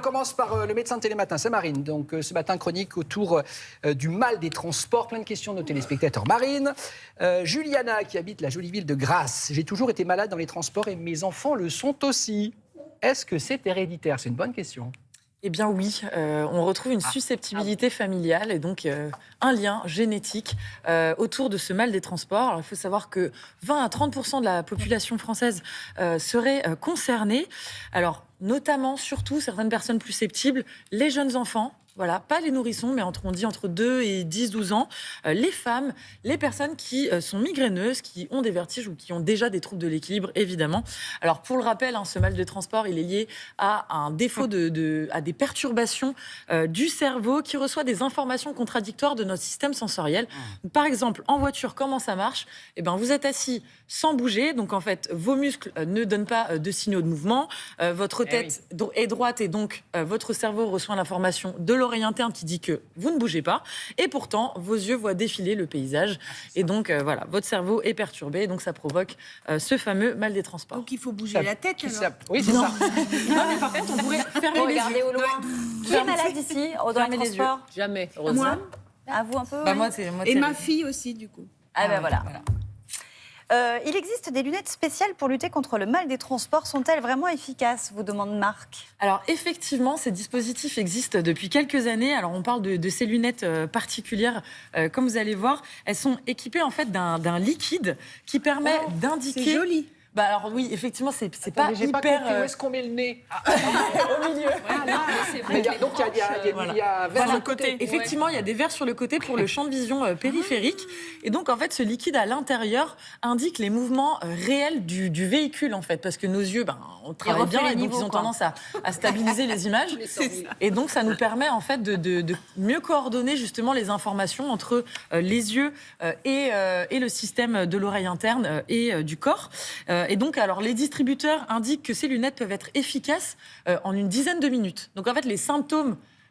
commence par le médecin de Télématin, c'est Marine. Donc ce matin, chronique autour du mal des transports. Plein de questions de nos téléspectateurs. Marine, Juliana qui habite la jolie ville de Grasse. J'ai toujours été malade dans les transports et mes enfants le sont aussi. Est-ce que c'est héréditaire? C'est une bonne question. Eh bien oui, on retrouve une susceptibilité familiale et donc un lien génétique autour de ce mal des transports. Alors, il faut savoir que 20 à 30% de la population française serait concernée. Alors notamment, surtout, certaines personnes plus susceptibles, les jeunes enfants. Voilà, pas les nourrissons, mais on dit entre 2 et 10-12 ans. Les femmes, les personnes qui sont migraineuses, qui ont des vertiges ou qui ont déjà des troubles de l'équilibre, évidemment. Alors, pour le rappel, ce mal de transport, il est lié à un défaut à des perturbations du cerveau qui reçoit des informations contradictoires de notre système sensoriel. Par exemple, en voiture, comment ça marche? Eh ben, vous êtes assis sans bouger. Donc, en fait, vos muscles ne donnent pas de signaux de mouvement. Votre tête est droite et donc votre cerveau reçoit l'information de l'oreille interne qui dit que vous ne bougez pas et pourtant vos yeux voient défiler le paysage et donc voilà, votre cerveau est perturbé et donc ça provoque ce fameux mal des transports. Donc il faut bouger la tête alors. Oui, c'est ça. Non mais par contre on pourrait fermer les yeux. Au loin. Qui est malade ici dans les transports? Jamais. Moi À vous un peu? Bah, oui. moi, et ma fille aussi du coup. Ah ben voilà. Il existe des lunettes spéciales pour lutter contre le mal des transports. Sont-elles vraiment efficaces, vous demande Marc? Alors effectivement, ces dispositifs existent depuis quelques années. Alors on parle de ces lunettes particulières, comme vous allez voir, elles sont équipées en fait d'un liquide qui permet d'indiquer. C'est joli. Bah alors oui, effectivement, c'est pas J'ai hyper. pas compris où est-ce qu'on met le nez. Au milieu. Donc il y a un verre Sur sur le côté. Effectivement, il y a des verres sur le côté pour le champ de vision périphérique. Et donc, en fait, ce liquide à l'intérieur indique les mouvements réels du véhicule, en fait. Parce que nos yeux, on travaille bien et donc ils ont tendance à stabiliser les images. Et donc, ça nous permet, en fait, de mieux coordonner justement les informations entre les yeux et le système de l'oreille interne et du corps. Et donc, alors, les distributeurs indiquent que ces lunettes peuvent être efficaces en une dizaine de minutes. Donc, en fait,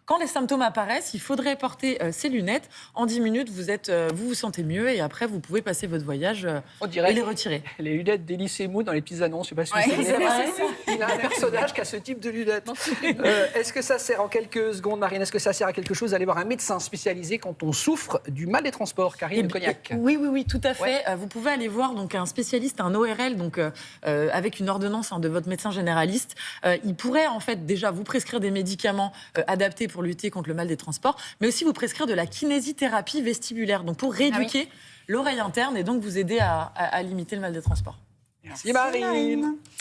quand les symptômes apparaissent, il faudrait porter ces lunettes. En 10 minutes, vous vous sentez mieux et après, vous pouvez passer votre voyage et les retirer. Les lunettes d'Elie Moon dans les petites annonces. Je sais pas si vous savez. c'est vrai. Il y a un personnage qui a ce type de lunettes. Est-ce que ça sert en quelques secondes, Marine? Est-ce que ça sert à quelque chose d'aller voir un médecin spécialisé quand on souffre du mal des transports? Karine de Cognac. Oui, tout à fait. Vous pouvez aller voir donc un spécialiste, un ORL, donc avec une ordonnance de votre médecin généraliste. Il pourrait en fait déjà vous prescrire des médicaments adaptés pour lutter contre le mal des transports, mais aussi vous prescrire de la kinésithérapie vestibulaire, donc pour rééduquer l'oreille interne et donc vous aider à limiter le mal des transports. Merci Marine.